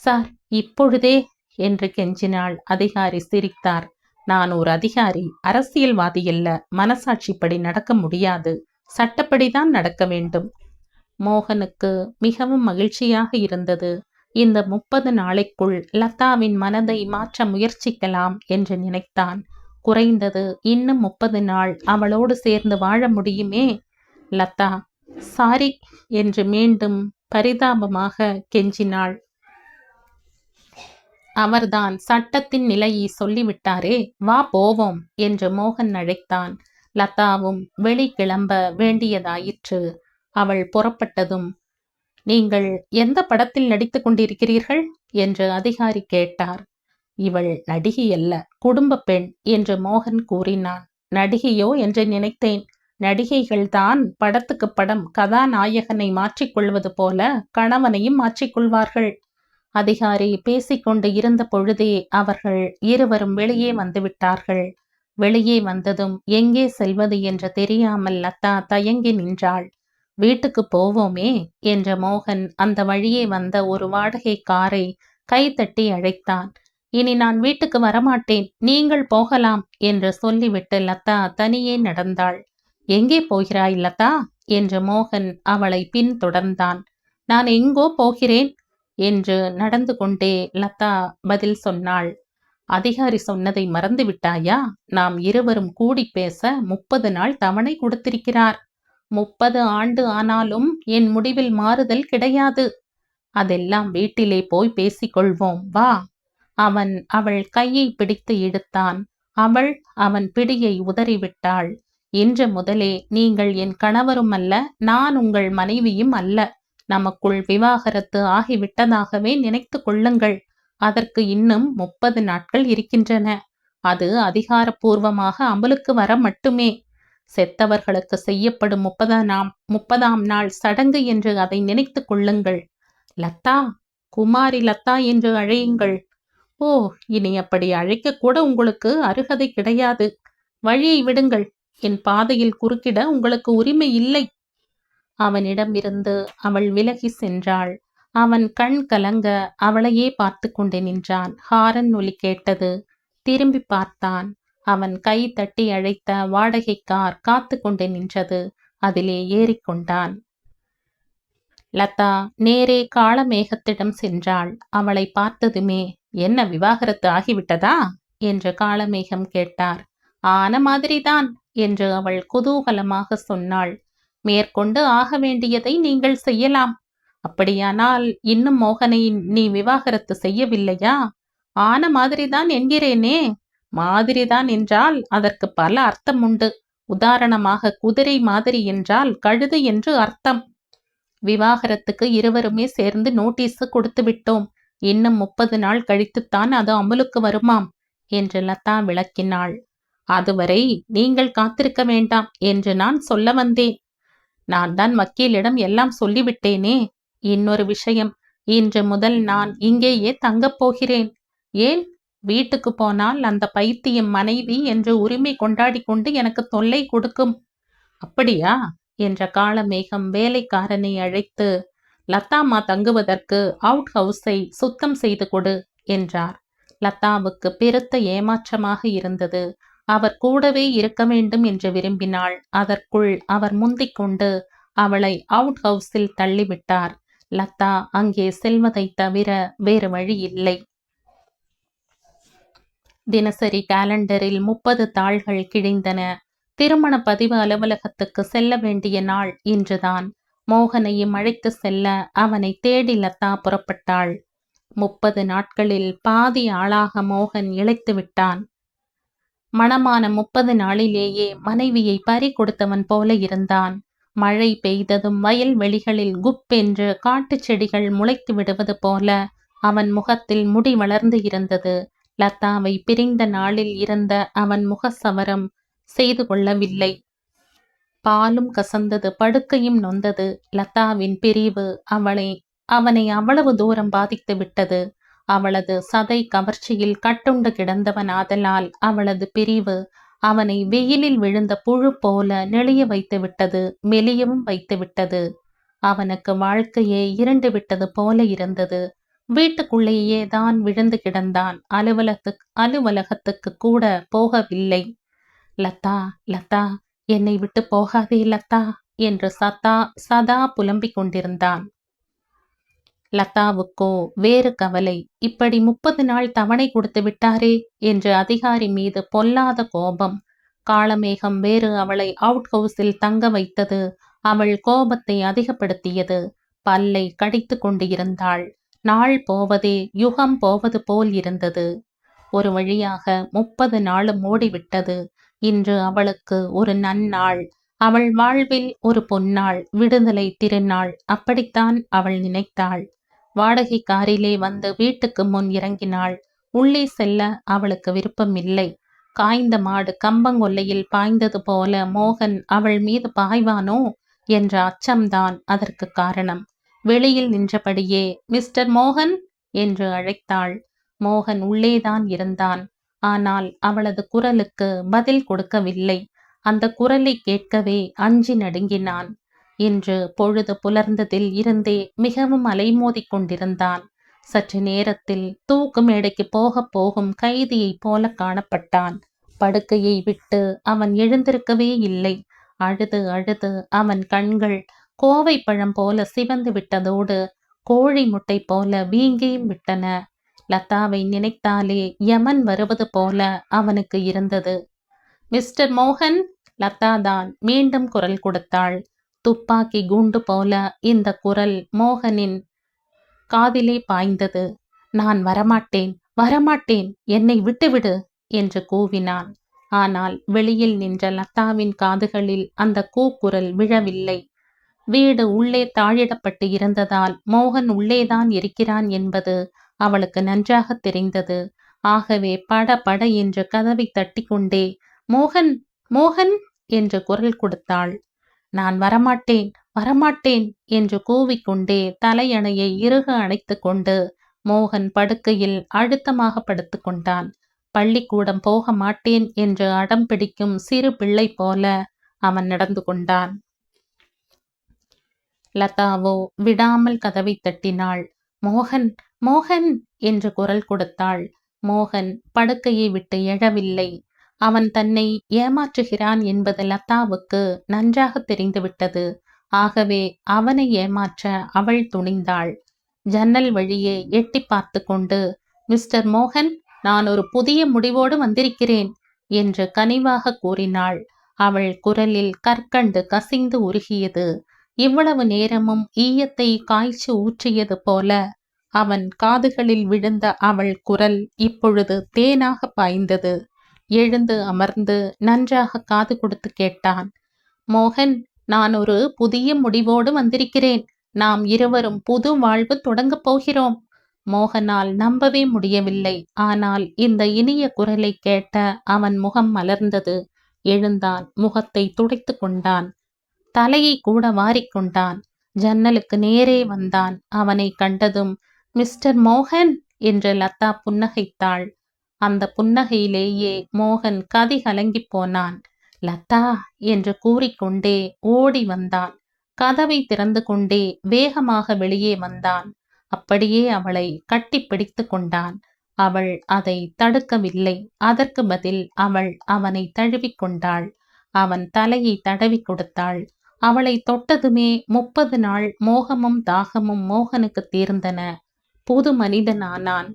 சார், இப்பொழுதே என்று கெஞ்சினாள். அதிகாரி சிரித்தார். நான் ஒரு அதிகாரி, அரசியல்வாதி அல்ல. மனசாட்சிப்படி நடக்க முடியாது. சட்டப்படிதான் நடக்க வேண்டும். மோகனுக்கு மிகவும் மகிழ்ச்சியாக இருந்தது. இந்த 30 நாளைக்குள் லதாவின் மனதை மாற்ற முயற்சிக்கலாம் என்று நினைத்தான். குறைந்தது இன்னும் 30 நாள் அவளோடு சேர்ந்து வாழ முடியுமே. லதா, சாரி என்று மீண்டும் பரிதாபமாக கெஞ்சினாள். அவர்தான் சட்டத்தின் நிலையை சொல்லிவிட்டாரே, வா போவோம் என்று மோகன் அழைத்தான். லதாவும் வெளி கிளம்ப வேண்டியதாயிற்று. அவள் புறப்பட்டதும், நீங்கள் எந்த படத்தில் நடித்து கொண்டிருக்கிறீர்கள் என்று அதிகாரி கேட்டார். இவள் நடிகை அல்ல, குடும்ப பெண் என்று மோகன் கூறினான். நடிகையோ என்று நினைத்தேன். நடிகைகள்தான் படத்துக்கு படம் கதாநாயகனை மாற்றிக்கொள்வது போல கணவனையும் மாற்றிக்கொள்வார்கள். அதிகாரி பேசிக்கொண்டு இருந்த பொழுதே அவர்கள் இருவரும் வெளியே வந்துவிட்டார்கள். வெளியே வந்ததும் எங்கே செல்வது என்று தெரியாமல் லதா தயங்கி நின்றாள். வீட்டுக்கு போவோமே என்ற மோகன் அந்த வழியே வந்த ஒரு வாடகை காரை கைதட்டி அழைத்தான். இனி நான் வீட்டுக்கு வரமாட்டேன், நீங்கள் போகலாம் என்று சொல்லிவிட்டு லதா தனியே நடந்தாள். எங்கே போகிறாய் லதா என்று மோகன் அவளை பின்தொடர்ந்தான். நான் எங்கோ போகிறேன் என்று நடந்து கொண்டே லதா பதில் சொன்னாள். அதிகாரி சொன்னதை மறந்து விட்டாயா? நாம் இருவரும் கூடி பேச 30 நாள் தவணை கொடுத்திருக்கிறார். 30 ஆண்டு ஆனாலும் என் முடிவில் மாறுதல் கிடையாது. அதெல்லாம் வீட்டிலே போய் பேசிக்கொள்வோம், வா. அவன் அவள் கையை பிடித்து இழுத்தான். அவள் அவன் பிடியை உதறிவிட்டாள். இன்று முதலே நீங்கள் என் கணவரும் அல்ல, நான் உங்கள் மனைவியும் அல்ல. நமக்குள் விவாகரத்து ஆகிவிட்டதாகவே நினைத்து கொள்ளுங்கள். அதற்கு இன்னும் 30 நாட்கள் இருக்கின்றன. அது அதிகாரப்பூர்வமாக அமலுக்கு வர மட்டுமே. செத்தவர்களுக்கு செய்யப்படும் 30ஆம் நாள் சடங்கு என்று அதை நினைத்து கொள்ளுங்கள். லதா, குமாரி லதா என்று அழையுங்கள். ஓ, இனி அப்படி அழைக்க கூட உங்களுக்கு அருகதை கிடையாது. வழியை விடுங்கள். என் பாதையில் குறுக்கிட உங்களுக்கு உரிமை இல்லை. அவனிடமிருந்து அவள் விலகி சென்றாள். அவன் கண் கலங்க அவளையே பார்த்து கொண்டு நின்றான். ஹாரன் ஒலி கேட்டது. திரும்பி பார்த்தான். அவன் கை தட்டி அழைத்த வாடகை கார் காத்து கொண்டு நின்றது. அதிலே ஏறிக்கொண்டான். லதா நேரே காளமேகத்திடம் சென்றாள். அவளை பார்த்ததுமே, என்ன விவாகரத்து ஆகிவிட்டதா என்று காளமேகம் கேட்டார். ஆன மாதிரிதான் என்று அவள் குதூகலமாக சொன்னாள். மேற்கொண்டு ஆக வேண்டியதை நீங்கள் செய்யலாம். அப்படியானால் இன்னும் மோகனை நீ விவாகரத்து செய்யவில்லையா? ஆன மாதிரிதான் என்கிறேனே. மாதிரிதான் என்றால் அதற்கு பல அர்த்தம் உண்டு. உதாரணமாக குதிரை மாதிரி என்றால் கழுதை என்று அர்த்தம். விவாகரத்துக்கு இருவருமே சேர்ந்து நோட்டீஸ் கொடுத்து விட்டோம். இன்னும் 30 நாள் கழித்துத்தான் அது அமலுக்கு வருமாம் என்று லதா விளக்கினாள். அதுவரை நீங்கள் காத்திருக்க வேண்டாம் என்று நான் சொல்ல வந்தேன். நான் தான் வக்கீலிடம் எல்லாம் சொல்லிவிட்டேனே. இன்னொரு விஷயம், இன்று முதல் நான் இங்கேயே தங்கப் போகிறேன். ஏன்? வீட்டுக்கு போனால் அந்த பைத்தியம் மனைவி என்று உரிமை கொண்டாடி கொண்டு எனக்கு தொல்லை கொடுக்கும். அப்படியா என்ற காளமேகம் வேலைக்காரனை அழைத்து, லதாமா தங்குவதற்கு அவுட் ஹவுஸை சுத்தம் செய்து கொடு என்றார். லதாவுக்கு பெருத்த ஏமாற்றமாக இருந்தது. அவர் கூடவே இருக்க வேண்டும் என்று விரும்பினாள். அதற்குள் அவர் முந்திக் கொண்டு அவளை அவுட் ஹவுஸில் தள்ளிவிட்டார். லதா அங்கே செல்வதை தவிர வேறு வழி இல்லை. தினசரி காலண்டரில் 30 தாள்கள் கிழிந்தன. திருமண பதிவு அலுவலகத்துக்கு செல்ல வேண்டிய நாள் இன்றுதான். மோகனையும் அழைத்து செல்ல அவனை தேடி லதா புறப்பட்டாள். 30 நாட்களில் பாதி ஆளாக மோகன் இழைத்து விட்டான். மணமான 30 நாளிலேயே மனைவியை பறி கொடுத்தவன் போல இருந்தான். மழை பெய்ததும் வயல்வெளிகளில் குப்பென்று காட்டுச் செடிகள் முளைத்து விடுவது போல அவன் முகத்தில் முடி வளர்ந்து இருந்தது. லதாவை பிரிந்த நாளில் இருந்த அவன் முகசவரம் செய்து கொள்ளவில்லை. பாலும் கசந்தது, படுக்கையும் நொந்தது. லதாவின் பிரிவு அவனை அவ்வளவு தூரம் பாதித்து விட்டது. அவளது சதை கவர்ச்சியில் கட்டுண்டு கிடந்தவன் ஆதலால் அவளது பிரிவு அவனை வெயிலில் விழுந்த புழு போல நெளிய வைத்து விட்டது, மெலியவும் வைத்து விட்டது. அவனுக்கு வாழ்க்கையே இருண்டு விட்டது போல இருந்தது. வீட்டுக்குள்ளேயே தான் விழுந்து கிடந்தான். அலுவலகத்துக்கு கூட போகவில்லை. லதா, லதா, என்னை விட்டு போகாதே லதா என்று சதா புலம்பிக் கொண்டிருந்தான். லதாவுக்கோ வேறு கவலை. இப்படி 30 நாள் தவணை கொடுத்து விட்டாரே என்று அதிகாரி மீது பொல்லாத கோபம். காளமேகம் வேறு அவளை அவுட் ஹவுஸில் தங்க வைத்தது அவள் கோபத்தை அதிகப்படுத்தியது. பல்லை கடித்து கொண்டு இருந்தாள். நாள் போவதே யுகம் போவது போல் இருந்தது. ஒரு வழியாக 30 நாளும் ஓடிவிட்டது. இன்று அவளுக்கு ஒரு நன்னாள். அவள் வாழ்வில் ஒரு பொன்னாள், விடுதலை திருநாள். அப்படித்தான் அவள் நினைத்தாள். வாடகை காரிலே வந்து வீட்டுக்கு முன் இறங்கினாள். உள்ளே செல்ல அவளுக்கு விருப்பம் இல்லை. காய்ந்த மாடு கம்பங்கொல்லையில் பாய்ந்தது போல மோகன் அவள் மீது பாய்வானோ என்ற அச்சம்தான் அதற்கு காரணம். வெளியில் நின்றபடியே மிஸ்டர் மோகன் என்று அழைத்தாள். மோகன் உள்ளேதான் இருந்தான். ஆனால் அவளது குரலுக்கு பதில் கொடுக்கவில்லை. அந்த குரலை கேட்கவே அஞ்சி நடுங்கினான். இன்று பொழுது புலர்ந்ததில் இருந்தே மிகவும் அலைமோதிக் கொண்டிருந்தான். சற்று நேரத்தில் தூக்கு மேடைக்கு போகும் கைதியைப் போல காணப்பட்டான். படுக்கையை விட்டு அவன் எழுந்திருக்கவே இல்லை. அழுது அழுது அவன் கண்கள் கோவை பழம் போல சிவந்து விட்டதோடு கோழி முட்டை போல வீங்கியும் விட்டன. லதாவை நினைத்தாலே யமன் வருவது போல அவனுக்கு இருந்தது. மிஸ்டர் மோகன், லதா தான் மீண்டும் குரல் கொடுத்தாள். துப்பாக்கி குண்டு போல இந்த குரல் மோகனின் காதிலே பாய்ந்தது. நான் வரமாட்டேன், வரமாட்டேன், என்னை விட்டுவிடு என்று கூவினான். ஆனால் வெளியில் நின்ற லதாவின் காதுகளில் அந்த கூக்குரல் விழவில்லை. வீடு உள்ளே தாழிடப்பட்டு இருந்ததால் மோகன் உள்ளேதான் இருக்கிறான் என்பது அவளுக்கு நன்றாக தெரிந்தது. ஆகவே பட பட என்று கதவை தட்டி கொண்டே மோகன், மோகன் என்று குரல் கொடுத்தாள். நான் வரமாட்டேன், வரமாட்டேன் என்று கூவிக்கொண்டே தலையணையை இறுக அணைத்து கொண்டு மோகன் படுக்கையில் அழுத்தமாக படுத்து கொண்டான். பள்ளிக்கூடம் போக மாட்டேன் என்று அடம் பிடிக்கும் சிறு பிள்ளை போல அவன் நடந்து கொண்டான். லதாவோ விடாமல் கதவை தட்டினாள். மோகன், மோகன் என்று குரல் கொடுத்தாள். மோகன் படுக்கையை விட்டு எழவில்லை. அவன் தன்னை ஏமாற்றுகிறான் என்பது லதாவுக்கு நன்றாக தெரிந்துவிட்டது. ஆகவே அவனை ஏமாற்ற அவள் துணிந்தாள். ஜன்னல் வழியே எட்டி பார்த்து கொண்டு, மிஸ்டர் மோகன், நான் ஒரு புதிய முடிவோடு வந்திருக்கிறேன் என்று கனிவாக கூறினாள். அவள் குரலில் கற்கண்டு கசிந்து உருகியது. இவ்வளவு நேரமும் ஈயத்தை காய்ச்சி ஊற்றியது போல அவன் காதுகளில் விழுந்த அவள் குரல் இப்பொழுது தேனாக பாய்ந்தது. எழுந்து அமர்ந்து நன்றாக காது கொடுத்து கேட்டான். மோகன், நான் ஒரு புதிய முடிவோடு வந்திருக்கிறேன். நாம் இருவரும் புது வாழ்வு தொடங்கப் போகிறோம். மோகனால் நம்பவே முடியவில்லை. ஆனால் இந்த இனிய குரலை கேட்ட அவன் முகம் மலர்ந்தது. எழுந்தான், முகத்தை துடைத்து கொண்டான், தலையை கூட வாரிக்கொண்டான். ஜன்னலுக்கு நேரே வந்தான். அவனை கண்டதும் மிஸ்டர் மோகன் என்று லதா புன்னகைத்தாள். அந்த புன்னகையிலேயே மோகன் கதி கலங்கி போனான். லதா என்று கூறிக்கொண்டே ஓடி வந்தான். கதவை திறந்து கொண்டே வேகமாக வெளியே வந்தான். அப்படியே அவளை கட்டி பிடித்து கொண்டான். அவள் அதை தடுக்கவில்லை. அதற்கு பதில் அவள் அவனை தழுவிக்கொண்டாள். அவன் தலையை தடவி கொடுத்தாள். அவளை தொட்டதுமே 30 நாள் மோகமும் தாகமும் மோகனுக்கு தீர்ந்தன. புது மனிதனானான்.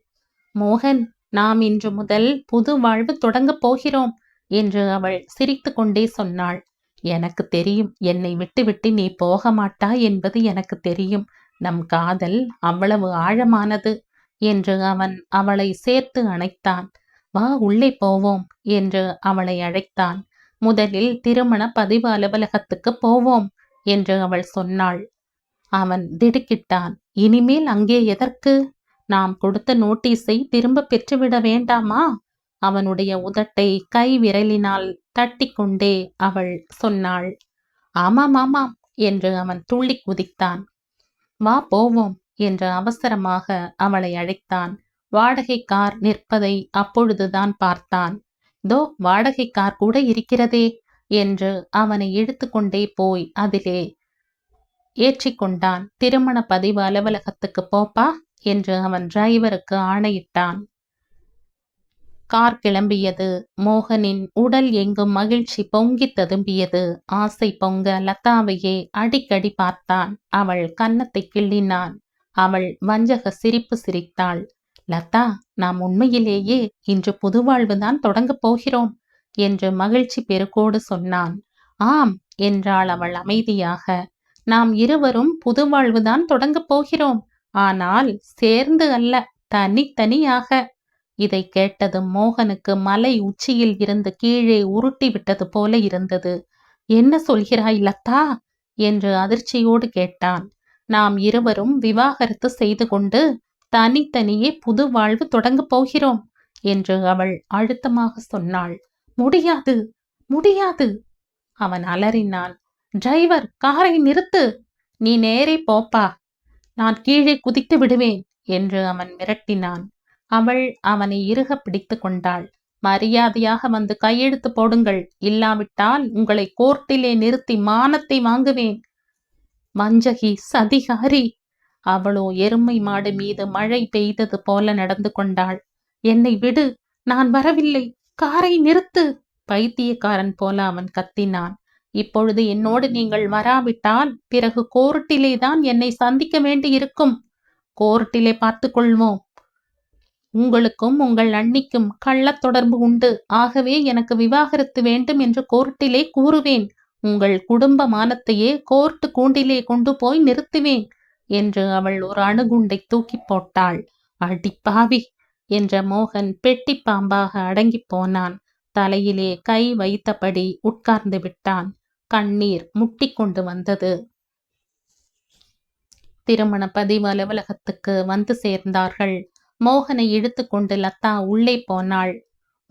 மோகன், நாம் இன்று முதல் புது வாழ்வு தொடங்கப் போகிறோம் என்று அவள் சிரித்து கொண்டே சொன்னாள். எனக்கு தெரியும், என்னை விட்டுவிட்டு நீ போக மாட்டாய் என்பது எனக்கு தெரியும். நம் காதல் அவ்வளவு ஆழமானது என்று அவன் அவளை சேர்த்து அணைத்தான். வா, உள்ளே போவோம் என்று அவளை அழைத்தான். முதலில் திருமண பதிவு அலுவலகத்துக்கு போவோம் என்று அவள் சொன்னாள். அவன் திடுக்கிட்டான். இனிமேல் அங்கே எதற்கு? நாம் கொடுத்த நோட்டீஸை திரும்ப பெற்றுவிட வேண்டாமா? அவனுடைய உதட்டை கை விரலினால் தட்டி கொண்டே அவள் சொன்னாள். ஆமாம் ஆமாம் என்று அவன் துள்ளி குதித்தான். வா போவோம் என்று அவசரமாக அவளை அழைத்தான். வாடகை கார் நிற்பதை அப்பொழுதுதான் பார்த்தான். தோ வாடகை கார் கூட இருக்கிறதே என்று அவனை இழுத்து கொண்டே போய் அதிலே ஏற்றிக்கொண்டான். திருமண பதிவு அலுவலகத்துக்கு போப்பா என்று அவன் டிரைவருக்கு ஆணையிட்டான். கார் கிளம்பியது. மோகனின் உடல் எங்கும் மகிழ்ச்சி பொங்கி ததும்பியது. ஆசை பொங்க லதாவையே அடிக்கடி பார்த்தான். அவள் கன்னத்தை கிள்ளினான். அவள் வஞ்சக சிரிப்பு சிரித்தாள். லதா, நாம் உண்மையிலேயே இன்று புது வாழ்வுதான் தொடங்கப் போகிறோம் என்று மகிழ்ச்சி பெருக்கோடு சொன்னான். ஆம் என்றாள் அவள் அமைதியாக. நாம் இருவரும் புது வாழ்வுதான் தொடங்கப் போகிறோம். ஆனால் சேர்ந்து அல்ல, தனித்தனியாக. இதை கேட்டதும் மோகனுக்கு மலை உச்சியில் இருந்து கீழே உருட்டி விட்டது போல இருந்தது. என்ன சொல்கிறாய் லதா என்று அதிர்ச்சியோடு கேட்டான். நாம் இருவரும் விவாகரத்து செய்து கொண்டு தனித்தனியே புது வாழ்வு தொடங்கப் போகிறோம் என்று அவள் அழுத்தமாக சொன்னாள். முடியாது, முடியாது. அவன் அலறினான். டிரைவர், காரை நிறுத்து. நீ நேரே போப்பா, நான் கீழே குதித்து விடுவேன் என்று அவன் மிரட்டினான். அவள் அவனை இறுக பிடித்து கொண்டாள். மரியாதையாக வந்து கையெழுத்து போடுங்கள், இல்லாவிட்டால் உங்களை கோர்ட்டிலே நிறுத்தி மானத்தை வாங்குவேன். வஞ்சகி, சதிகாரி. அவளோ எருமை மாடு மீது மழை பெய்தது போல நடந்து கொண்டாள். என்னை விடு, நான் வரவில்லை, காரை நிறுத்து. பைத்தியக்காரன் போல அவன் கத்தினான். இப்பொழுது என்னோடு நீங்கள் வராவிட்டால் பிறகு கோர்ட்டிலே தான் என்னை சந்திக்க வேண்டி இருக்கும். கோர்ட்டிலே பார்த்து கொள்வோம். உங்களுக்கும் உங்கள் அண்ணிக்கும் கள்ளத் தொடர்பு உண்டு. ஆகவே எனக்கு விவாகரத்து வேண்டும் என்று கோர்ட்டிலே கூறுவேன். உங்கள் குடும்ப மானத்தையே கோர்ட்டு கூண்டிலே கொண்டு போய் நிறுத்துவேன் என்று அவள் ஒரு அணுகுண்டை தூக்கி போட்டாள். அடிப்பாவி என்ற மோகன் பெட்டி பாம்பாக அடங்கி போனான். தலையிலே கை வைத்தபடி உட்கார்ந்து விட்டான். கண்ணீர் முட்டிக்கொண்டு வந்தது. திருமண பதிவு அலுவலகத்துக்கு வந்து சேர்ந்தார்கள். மோகனை இழுத்து கொண்டு லதா உள்ளே போனாள்.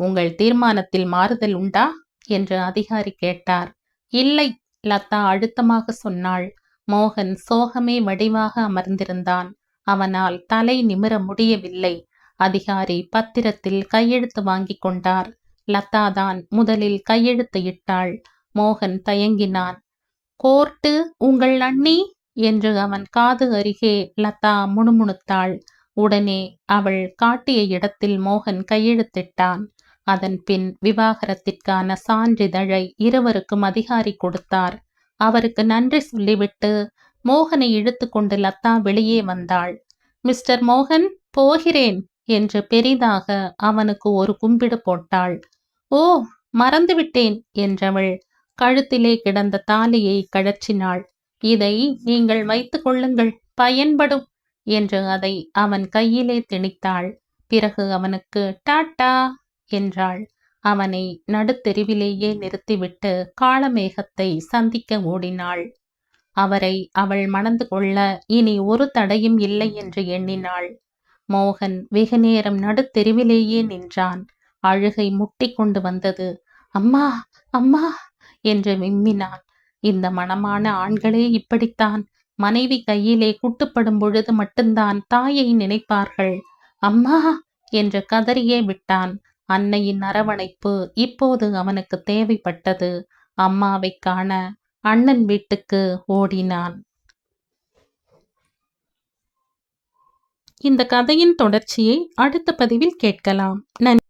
உங்கள் தீர்மானத்தில் மாறுதல் உண்டா என்று அதிகாரி கேட்டார். இல்லை, லதா அழுத்தமாக சொன்னாள். மோகன் சோகமே வடிவாக அமர்ந்திருந்தான். அவனால் தலை நிமிர முடியவில்லை. அதிகாரி பத்திரத்தில் கையெழுத்து வாங்கி கொண்டார். லதா தான் முதலில் கையெழுத்து இட்டாள். மோகன் தயங்கினான். கோர்ட்டு உங்கள் அண்ணி என்று அவன் காது அருகே லதா முணுமுணுத்தாள். உடனே அவள் காட்டிய இடத்தில் மோகன் கையெழுத்திட்டான். அதன் பின் விவாகரத்திற்கான சான்றிதழை இருவருக்கும் அதிகாரி கொடுத்தார். அவருக்கு நன்றி சொல்லிவிட்டு மோகனை இழுத்து கொண்டு லதா வெளியே வந்தாள். மிஸ்டர் மோகன், போகிறேன் என்று பெரிதாக அவனுக்கு ஒரு கும்பிடு போட்டாள். ஓ, மறந்துவிட்டேன் என்றவள் கழுத்திலே கிடந்த தாலியை கழற்றினாள். இதை நீங்கள் வைத்துக் கொள்ளுங்கள், பயன்படும் என்று அதை அவன் கையிலே திணித்தாள். பிறகு அவனுக்கு டாட்டா என்றாள். அவனை நடுத்தெருவிலேயே நிறுத்திவிட்டு காளமேகத்தை சந்திக்க ஓடினாள். அவரை அவள் மணந்து கொள்ள இனி ஒரு தடையும் இல்லை என்று எண்ணினாள். மோகன் வெகுநேரம் நடுத்தெருவிலேயே நின்றான். அழுகை முட்டி கொண்டு வந்தது. அம்மா, அம்மா என்று விம்மினான். இந்த மணமான ஆண்களே இப்படித்தான். மனைவி கையிலே குட்டுப்படும் பொழுது மட்டும்தான் தாயை நினைப்பார்கள். அம்மா என்று கதறியே விட்டான். அன்னையின் அரவணைப்பு இப்போது அவனுக்கு தேவைப்பட்டது. அம்மாவை காண அண்ணன் வீட்டுக்கு ஓடினான். இந்த கதையின் தொடர்ச்சியை அடுத்த பதிவில் கேட்கலாம். நன்றி.